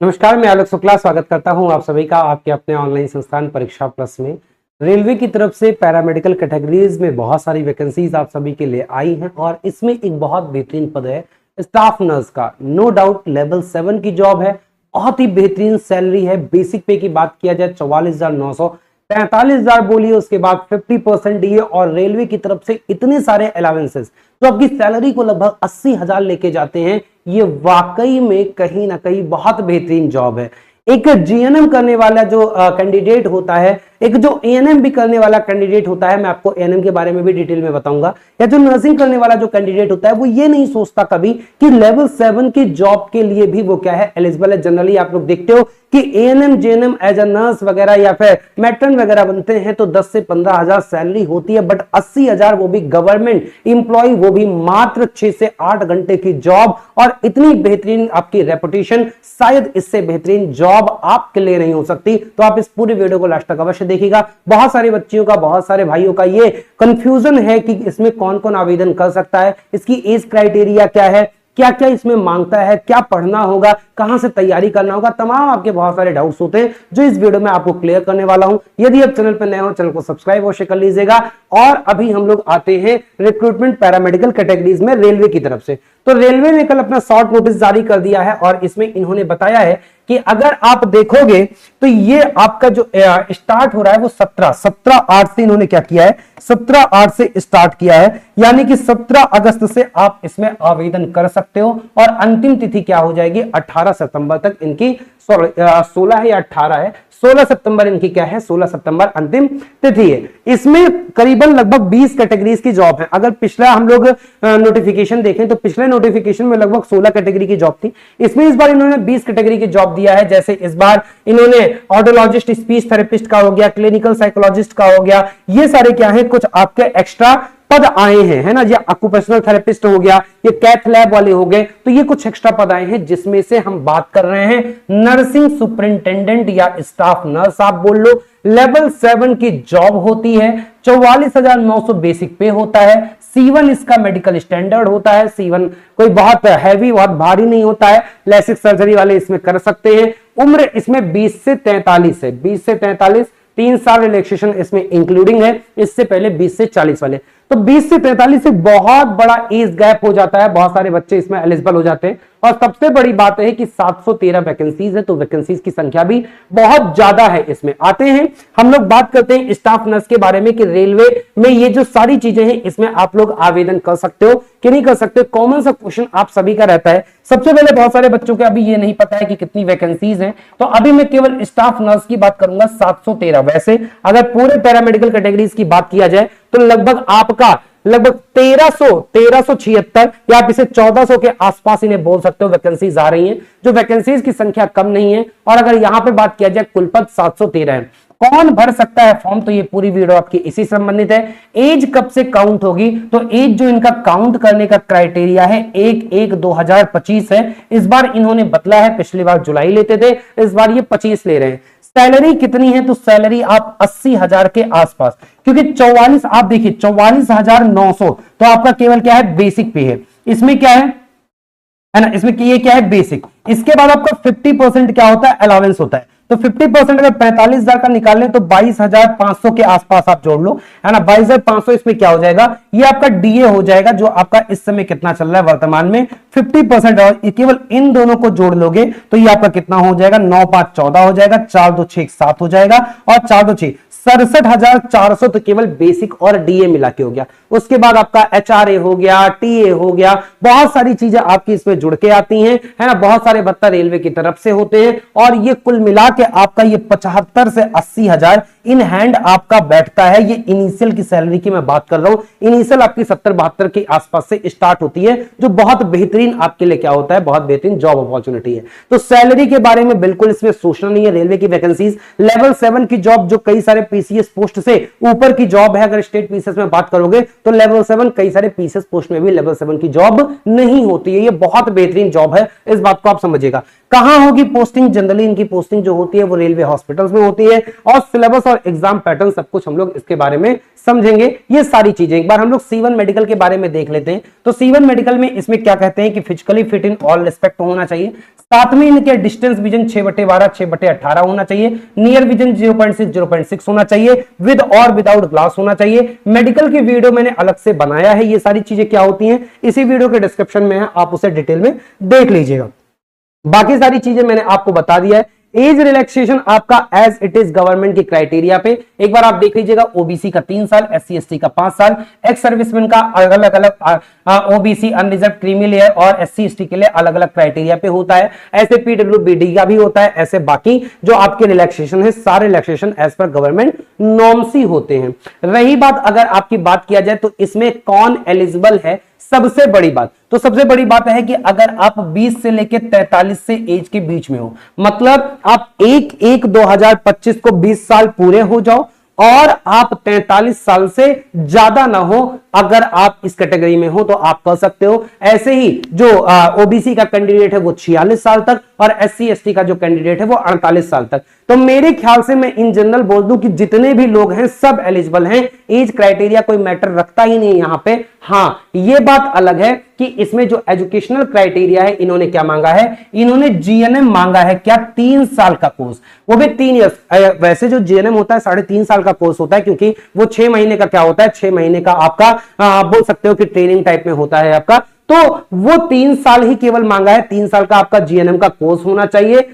नमस्कार, मैं आलोक शुक्ला स्वागत करता हूं आप सभी का आपके अपने ऑनलाइन संस्थान परीक्षा प्लस में। रेलवे की तरफ से पैरामेडिकल कैटेगरीज में बहुत सारी वैकेंसीज आप सभी के लिए आई हैं और इसमें एक बहुत बेहतरीन पद है स्टाफ नर्स का। नो डाउट लेवल 7 की जॉब है, बहुत ही बेहतरीन सैलरी है। बेसिक पे की बात किया जाए 44,900, 43,000 बोलिए, उसके बाद 50% डीए और रेलवे की तरफ से इतने सारे अलाउंसेस जो आपकी सैलरी को लगभग 80,000 लेके जाते हैं। ये वाकई में कहीं ना कहीं बहुत बेहतरीन जॉब है। एक जीएनएम करने वाला जो कैंडिडेट होता है, एक जो एएनएम भी करने वाला कैंडिडेट होता है, मैं आपको एएनएम के बारे में भी डिटेल में बताऊंगा, या जो नर्सिंग करने वाला जो कैंडिडेट होता है वो ये नहीं सोचता कभी कि लेवल 7 की जॉब के लिए भी वो क्या है, एलिजिबल है। जनरली आप लोग देखते हो कि ANM GNM as a nurse वगैरह या फिर मैट्रन वगैरह बनते हैं तो 10 से 15,000 सैलरी होती है, बट 80,000 वो भी गवर्नमेंट इंप्लॉय, वो भी मात्र 6 से 8 घंटे की जॉब और इतनी बेहतरीन आपकी रेपुटेशन, शायद इससे बेहतरीन जॉब आपके लिए नहीं हो सकती। तो आप इस पूरे वीडियो को लास्ट तक अवश्य देखिएगा। बहुत सारे बच्चियों का, बहुत सारे भाइयों का ये कंफ्यूजन है कि इसमें कौन कौन आवेदन कर सकता है, इसकी एज क्राइटेरिया क्या है, क्या क्या इसमें मांगता है, क्या पढ़ना होगा, कहां से तैयारी करना होगा, तमाम आपके बहुत सारे डाउट्स होते हैं जो इस वीडियो में आपको क्लियर करने वाला हूं। यदि आप चैनल पर नए हो, चैनल को सब्सक्राइब अवश्य कर लीजिएगा। और अभी हम लोग आते हैं रिक्रूटमेंट पैरामेडिकल कैटेगरीज में रेलवे की तरफ से। तो रेलवे ने कल अपना शॉर्ट नोटिस जारी कर दिया है और इसमें इन्होंने बताया है कि अगर आप देखोगे तो ये आपका जो स्टार्ट हो रहा है वो 17/8 से इन्होंने क्या किया है, 17/8 से स्टार्ट किया है, यानी कि 17 अगस्त से आप इसमें आवेदन कर सकते हो और अंतिम तिथि क्या हो जाएगी, 18 सितंबर तक इनकी 16 है या 18 है, 16 सितंबर इनकी क्या है, 16 सितंबर अंतिम तिथि है। इसमें करीबन लगभग 20 कैटेगरीज की जॉब है। अगर पिछला हम लोग नोटिफिकेशन देखें तो पिछले नोटिफिकेशन में लगभग 16 कैटेगरी की जॉब थी। इसमें इस बार इन्होंने 20 कैटेगरी की जॉब दिया है। जैसे इस बार इन्होंने ऑडियोलॉजिस्ट, स्पीच थेरेपिस्ट का हो गया, क्लिनिकल साइकोलॉजिस्ट का हो गया, ये सारे क्या है कुछ आपके एक्स्ट्रा पद आए हैं, है ना। ये ऑक्यूपेशनल थेरेपिस्ट हो गया, ये कैथ लैब वाले हो गए, तो ये कुछ एक्स्ट्रा पद आए हैं जिसमें से हम बात कर रहे हैं नर्सिंग सुपरिंटेंडेंट या स्टाफ नर्स आप बोल लो। लेवल 7 की जॉब होती है, 44,900 बेसिक पे होता है। C1 इसका मेडिकल स्टैंडर्ड होता है। C1 कोई बहुत हैवी, बहुत भारी नहीं होता है। लेसिक सर्जरी वाले इसमें कर सकते हैं। उम्र इसमें 20 से 43 है, 20 से 43, 3 साल रिलैक्सेशन इसमें इंक्लूडिंग है। इससे पहले 20 से 40 वाले, तो 20 से 43 से बहुत बड़ा एज गैप हो जाता है, बहुत सारे बच्चे इसमें एलिजिबल हो जाते हैं। और सबसे बड़ी बात है कि 713 वैकेंसीज है, तो वैकेंसीज की संख्या भी बहुत ज्यादा है। इसमें आते हैं हम लोग, बात करते हैं स्टाफ नर्स के बारे में कि रेलवे में ये जो सारी चीजें हैं इसमें आप लोग आवेदन कर सकते हो कि नहीं कर सकते। कॉमन सा क्वेश्चन आप सभी का रहता है। सबसे पहले बहुत सारे बच्चों को अभी ये नहीं पता है कि कितनी वैकेंसीज हैं, तो अभी मैं केवल स्टाफ नर्स की बात करूंगा, 713। वैसे अगर पूरे पैरामेडिकल कैटेगरीज की बात किया जाए तो लगभग आपका लगभग 1376 या आप इसे 1400 के आसपास इन्हें बोल सकते हो वैकेंसीज आ रही हैं, जो वैकेंसीज की संख्या कम नहीं है। और अगर यहां पे बात किया जाए कुल पद 713 है। कौन भर सकता है फॉर्म, तो ये पूरी वीडियो आपकी इसी संबंधित है। एज कब से काउंट होगी, तो एज जो इनका काउंट करने का क्राइटेरिया है 1/1/2025 है। इस बार इन्होंने बदला है, पिछली बार जुलाई लेते थे, इस बार ये 25 ले रहे हैं। सैलरी कितनी है, तो सैलरी आप 80,000 के आसपास, क्योंकि 44 आप देखिए 44,900 तो आपका केवल क्या है, बेसिक पे है। इसमें क्या है ना, इसमें ये क्या है, बेसिक। इसके बाद आपका 50% क्या होता है, अलाउंस होता है। तो 50% अगर 45,000 का निकाल लें तो 22,500 के आसपास आप जोड़ लो, है ना। 22,500 इसमें क्या हो जाएगा, ये आपका डीए हो जाएगा, जो आपका इस समय कितना चल रहा है वर्तमान में 50%। और केवल इन दोनों को जोड़ लोगे तो ये आपका कितना हो जाएगा, 9/5 14 हो जाएगा, 4/2 6 7 हो जाएगा, और 4/2 67,400 तो केवल बेसिक और डीए मिला के हो गया। उसके बाद आपका एचआरए हो गया, टीए हो गया, बहुत सारी चीजें आपकी इसमें जुड़ के आती हैं, है ना। बहुत सारे भत्ता रेलवे की तरफ से होते हैं और ये कुल मिला के आपका ये 75 से 80,000 इन हैंड आपका बैठता है। ये इनिशियल की सैलरी की मैं बात कर रहा हूं, इनिशियल आपकी 70-72 के आसपास से स्टार्ट होती है, जो बहुत बेहतरीन आपके लिए क्या होता है, बहुत बेहतरीन जॉब अपॉर्चुनिटी है। तो सैलरी के बारे में बिल्कुल इसमें सोचना नहीं है। रेलवे की वैकेंसीज लेवल 7 की जॉब, जो कई सारे पीसीएस पोस्ट से ऊपर की जॉब है, अगर स्टेट पीसीएस में बात करोगे तो लेवल 7 कई सारे पीसेस पोस्ट में भी लेवल 7 की जॉब नहीं होती है। ये बहुत बेहतरीन जॉब है, इस बात को आप समझिएगा। कहां होगी पोस्टिंग? जनरली इनकी पोस्टिंग जो होती है वो रेलवे हॉस्पिटल्स में होती है, और सिलेबस और एग्जाम पैटर्न सब कुछ हम लोग इसके बारे में समझेंगे। ये सारी चीजें एक बार हम लोग C1 मेडिकल के बारे में देख लेते हैं। तो C1 मेडिकल में इसमें क्या कहते हैं कि physically fit in all respect होना चाहिए। साथ में इनके डिस्टेंस विजन 6/12 6/18 होना चाहिए। नियर विजन 0.6 0.6 होना चाहिए। विद और विदाउट ग्लास होना चाहिए। मेडिकल की वीडियो मैंने अलग से बनाया है, ये सारी चीजें क्या होती हैं इसी वीडियो के डिस्क्रिप्शन में है, आप उसे डिटेल में देख लीजिएगा। बाकी सारी चीजें मैंने आपको बता दिया है। एज रिलैक्सेशन आपका एज इट इज गवर्नमेंट की क्राइटेरिया पे एक बार आप देख लीजिएगा। ओबीसी का 3 साल, SC/ST का 5 साल, एक्स सर्विसमैन का अलग अलग ओबीसी अनरिजर्व क्रीमी लेयर और SC/ST के लिए अलग अलग क्राइटेरिया पे होता है। ऐसे PWBD का भी होता है। ऐसे बाकी जो आपके रिलैक्सेशन है सारे relaxation as per government norms ही होते हैं। रही बात अगर आपकी बात किया जाए तो इसमें कौन एलिजिबल है, सबसे बड़ी बात तो सबसे बड़ी बात है कि अगर आप 20 से लेकर 43 से एज के बीच में हो, मतलब आप 1/1/2025 को 20 साल पूरे हो जाओ और आप 43 साल से ज्यादा ना हो, अगर आप इस कैटेगरी में हो तो आप कर सकते हो। ऐसे ही जो ओबीसी का कैंडिडेट है वो 46 साल तक और SC/ST का जो कैंडिडेट है वो 48 साल तक। तो मेरे ख्याल से मैं इन जनरल बोल दूं कि जितने भी लोग हैं सब एलिजिबल हैं। एज क्राइटेरिया कोई मैटर रखता ही नहीं यहां पे। हां, ये बात अलग है कि इसमें जो एजुकेशनल क्राइटेरिया है इन्होंने क्या मांगा है, इन्होंने GNM मांगा है। क्या? 3 साल का कोर्स, वो भी 3 ईयर्स। वैसे जो GNM होता है 3.5 साल का कोर्स होता है, क्योंकि वो 6 महीने का क्या होता है, 6 महीने का आपका बोल सकते हो कि ट्रेनिंग टाइप में होता है आपका। तो वो 3 साल ही केवल मांगा है। 3 साल का आपका GNM का कोर्स होना चाहिए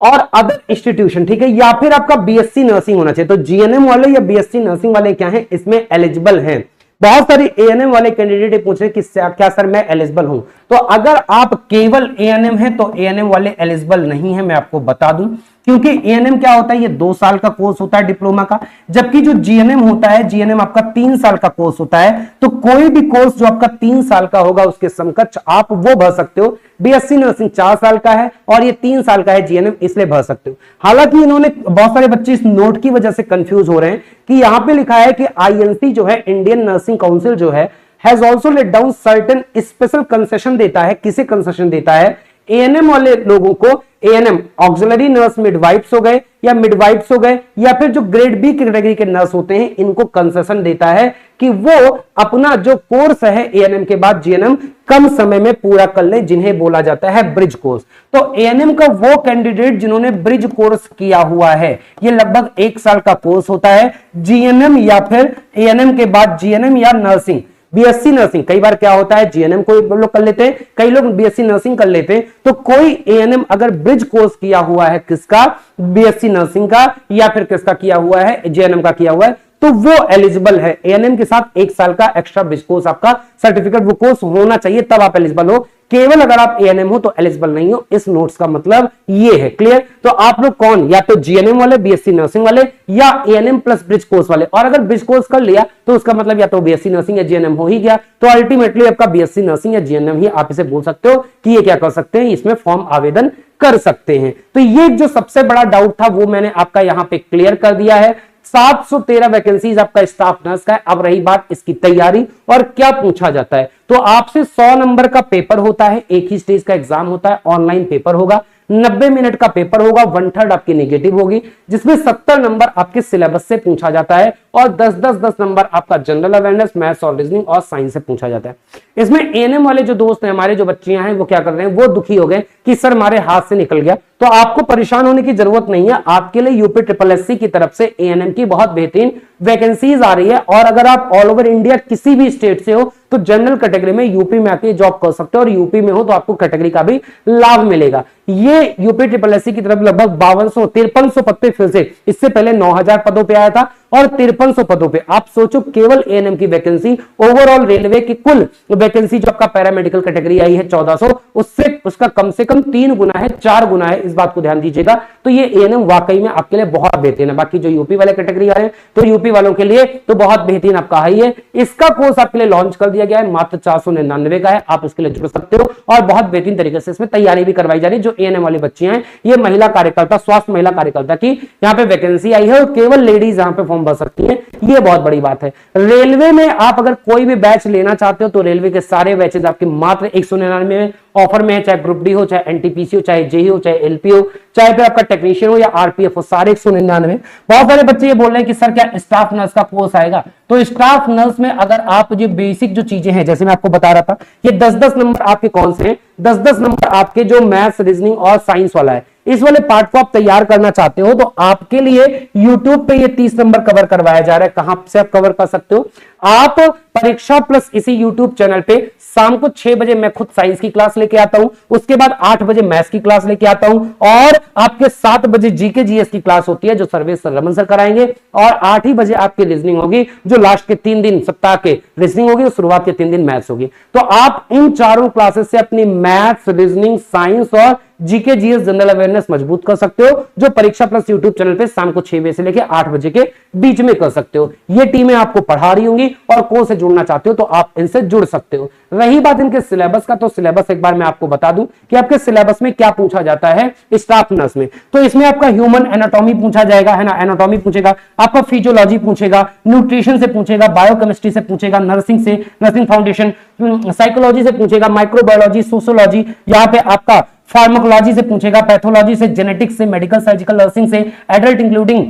और अदर इंस्टीट्यूशन, ठीक है, या फिर आपका BSc नर्सिंग होना चाहिए। तो GNM वाले या BSc नर्सिंग वाले क्या हैं, इसमें एलिजिबल हैं। बहुत सारे ANM वाले कैंडिडेट पूछ रहे कि क्या सर मैं एलिजिबल हूं, तो अगर आप केवल ANM है तो ANM वाले एलिजिबल नहीं है, मैं आपको बता दूं। क्योंकि ANM क्या होता है, ये 2 साल का कोर्स होता है डिप्लोमा का, जबकि जो GNM होता है, GNM आपका 3 साल का कोर्स होता है। तो कोई भी कोर्स जो आपका 3 साल का होगा उसके समकक्ष आप वो भर सकते हो। BSc नर्सिंग 4 साल का है और ये 3 साल का है GNM, इसलिए भर सकते हो। हालांकि इन्होंने बहुत सारे बच्चे इस नोट की वजह से कंफ्यूज हो रहे हैं कि यहां पे लिखा है कि INC जो है, इंडियन नर्सिंग काउंसिल जो है, has also let down certain special concession देता है। किसे कंसेशन देता है? ANM वाले लोगों को, ANM ऑक्सिलरी नर्स मिडवाइफ्स हो गए या मिडवाइफ्स हो गए या फिर जो ग्रेड बी कैटेगरी के नर्स होते हैं, इनको कंसेशन देता है कि वो अपना जो कोर्स है ANM के बाद GNM कम समय में पूरा कर ले, जिन्हें बोला जाता है ब्रिज कोर्स। तो ANM का वो कैंडिडेट जिन्होंने ब्रिज कोर्स किया हुआ है, ये लगभग 1 साल का कोर्स होता है। GNM या फिर ANM के बाद GNM या नर्सिंग, BSc नर्सिंग, कई बार क्या होता है GNM को लोग कर लेते हैं, कई लोग BSc नर्सिंग कर लेते हैं। तो कोई ANM अगर ब्रिज कोर्स किया हुआ है, किसका? BSc नर्सिंग का, या फिर किसका किया हुआ है, GNM का किया हुआ है, तो वो एलिजिबल है। ANM के साथ 1 साल का एक्स्ट्रा ब्रिज कोर्स आपका सर्टिफिकेट वो कोर्स होना चाहिए, तब आप एलिजिबल हो। केवल अगर आप ANM हो तो एलिजिबल नहीं हो। इस नोट्स का मतलब ये है। क्लियर? तो आप लोग कौन, या तो GNM वाले, BSc नर्सिंग वाले, या ANM प्लस ब्रिज कोर्स वाले। और अगर ब्रिज कोर्स कर लिया तो उसका मतलब या तो BSc नर्सिंग या GNM हो ही गया। तो अल्टीमेटली आपका BSc नर्सिंग या GNM ही आप इसे बोल सकते हो कि ये क्या कर सकते हैं, इसमें फॉर्म आवेदन कर सकते हैं। तो ये जो सबसे बड़ा डाउट था वो मैंने आपका यहां पे क्लियर कर दिया है। 713 वैकेंसीज आपका स्टाफ नर्स का है। अब रही बात इसकी तैयारी और क्या पूछा जाता है, तो आपसे 100 नंबर का पेपर होता है, एक ही स्टेज का एग्जाम होता है, ऑनलाइन पेपर होगा, 90 मिनट का पेपर होगा, 1/3 आपकी नेगेटिव होगी, जिसमें 70 नंबर आपके सिलेबस से पूछा जाता है और 10 नंबर आपका जनरल अवेयरनेस, मैथ्स और रीजनिंग और साइंस से पूछा जाता है। इसमें ANM वाले जो दोस्त हैं, हमारे जो बच्चियां हैं, वो क्या कर रहे हैं, वो दुखी हो गए कि सर हमारे हाथ से निकल गया। तो आपको परेशान होने की जरूरत नहीं है। आपके लिए UPSSC की तरफ से ANM की बहुत बेहतरीन वैकेंसीज आ रही है, और अगर आप ऑल ओवर इंडिया किसी भी स्टेट से हो तो जनरल कैटेगरी में यूपी में आके जॉब कर सकते हो, और यूपी में हो तो आपको कैटेगरी का भी लाभ मिलेगा। ये UPSSC की तरफ लगभग 5300 पद पे फिर से, इससे पहले 9000 पदों पे आया था और 5300 पदों पे। आप सोचो केवल ANM की वैकेंसी, ओवरऑल रेलवे की कुल वैकेंसी जो आपका पैरामेडिकल कैटेगरी आई है 1400, उससे उसका कम से कम 3 गुना है, 4 गुना है, इस बात को ध्यान दीजिएगा। तो ये ANM वाकई में आपके लिए बहुत बेहतरीन है। बाकी जो यूपी वाले कैटेगरी आ रहे हैं तो यूपी वालों के लिए तो बहुत बेहतरीन आपका है। ये इसका कोर्स आपके लिए लॉन्च कर दिया गया है, मात्र 499 का है, आप इसके लिए जुड़ सकते हो और बहुत बेहतरीन तरीके से इसमें तैयारी भी करवाई जा रही है, जो जो एएनएम वाली बच्चियां हैं, ये महिला कार्यकर्ता, स्वास्थ्य महिला कार्यकर्ता की यहाँ पे वैकेंसी आई है और केवल लेडीज यहाँ पे फॉर्म भर सकती हैं, ये बहुत बड़ी बात है। रेलवे में आप अगर कोई भी बैच लेना चाहते हो तो रेलवे के सारे बैचेज आपके मात्र 199 में ऑफर में है, चाहे ग्रुप डी हो, चाहे एनटीपीसी हो, चाहे जेई हो, चाहे एलपी हो, चाहे फिर आपका टेक्नीशियन हो या आरपीएफ हो, सारे 199। बहुत सारे बच्चे ये बोल रहे हैं कि सर क्या स्टाफ नर्स का कोर्स आएगा? तो स्टाफ नर्स में अगर आप जो बेसिक जो चीजें हैं, जैसे मैं आपको बता रहा था, ये 10-10 नंबर आपके कौन से हैं, 10-10 नंबर आपके जो मैथ्स, रीजनिंग और साइंस वाला है, इस वाले पार्ट को आप तैयार करना चाहते हो तो आपके लिए YouTube पे ये 30 नंबर कवर करवाया जा रहा है। कहां से आप कवर कर सकते हो? आप परीक्षा प्लस इसी YouTube चैनल पे शाम को 6 बजे मैं खुद साइंस की क्लास लेके आता हूं, उसके बाद 8 बजे मैथ्स की क्लास लेके आता हूं और आपके 7 बजे जीके जीएस की क्लास होती है जो सर्वेश सर, रमन सर कराएंगे और 8 ही बजे आपकी रीजनिंग होगी, जो लास्ट के 3 दिन सप्ताह के रीजनिंग होगी और शुरुआत के 3 दिन मैथ्स होगी। तो आप इन चारों क्लासेस से अपनी मैथ्स, रीजनिंग, साइंस और जीके जीएस जनरल अवेयरनेस मजबूत कर सकते हो, जो परीक्षा प्लस यूट्यूब चैनल पे शाम को 6 बजे से लेकर 8 बजे के बीच में कर सकते हो। ये टीमें आपको पढ़ा रही होंगी और कोर्स से जुड़ना चाहते हो तो आप इनसे जुड़ सकते हो। रही बात इनके सिलेबस का, तो सिलेबस एक बार मैं आपको बता दूं कि आपके सिलेबस में क्या पूछा जाता है स्टाफ नर्स में। तो इसमें आपका ह्यूमन एनाटॉमी पूछा जाएगा, है ना, एनाटॉमी पूछेगा, आपका फिजियोलॉजी पूछेगा, न्यूट्रिशन से पूछेगा, बायोकेमिस्ट्री से पूछेगा, नर्सिंग से, नर्सिंग फाउंडेशन, साइकोलॉजी से पूछेगा, माइक्रोबायोलॉजी, सोशियोलॉजी, यहाँ पे आपका फार्माकोलॉजी से पूछेगा, पैथोलॉजी से, जेनेटिक्स से, मेडिकल सर्जिकल नर्सिंग से, एडल्ट इंक्लूडिंग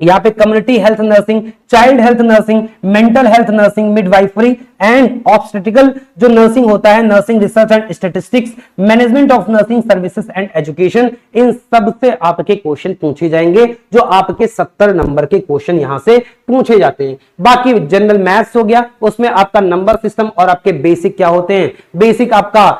यहाँ पे community health nursing, child health nursing, mental health nursing, midwifery and obstetrical जो नर्सिंग होता है, nursing research and statistics, management of nursing services and education, इन सब से आपके क्वेश्चन पूछे जाएंगे, जो आपके 70 नंबर के क्वेश्चन यहां से पूछे जाते हैं। बाकी जनरल मैथ्स हो गया, उसमें आपका नंबर सिस्टम और आपके बेसिक क्या होते हैं, बेसिक आपका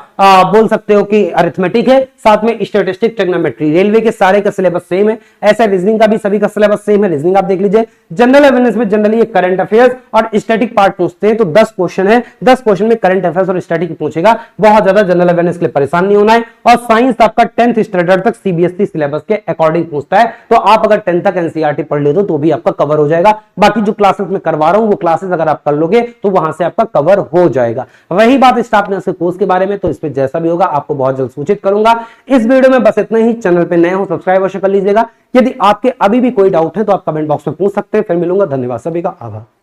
बोल सकते हो कि अरिथमेटिक है, साथ में स्टैटिस्टिक, ट्रिग्नोमेट्री। रेलवे के सारे का सिलेबस सेम है, ऐसा रीजनिंग का भी सभी का सिलेबस सेम है। रीजनिंग आप देख लीजिए, जनरल अवेयरनेस में जनरली करंट अफेयर्स और स्टैटिक पार्ट पूछते हैं, तो 10 क्वेश्चन है, 10 क्वेश्चन में करंट अफेयर्स और स्टैटिक पूछेगा। बहुत ज्यादा जनरल अवेयरनेस के लिए परेशान नहीं होना है। और साइंस आपका 10th स्टैंडर्ड तक सीबीएसई सिलेबस के अकॉर्डिंग पूछता है, तो आप अगर 10th तक एनसीईआरटी पढ़ ले तो भी आपका कवर हो जाएगा। बाकी जो क्लासेस में करवा रहा हूं वो क्लासेस अगर आप कर लोगे तो वहां से आपका कवर हो जाएगा। रही बात स्टाफ नर्स के कोर्स के बारे में, तो इस पे जैसा भी होगा आपको बहुत जल्द सूचित करूंगा। इस वीडियो में बस इतना ही। चैनल पे नए हो सब्सक्राइब अवश्य कर लीजिएगा। यदि आपके अभी भी कोई डाउट है तो आप कमेंट बॉक्स में पूछ सकते हैं। फिर मिलूंगा। धन्यवाद सभी का, आभार।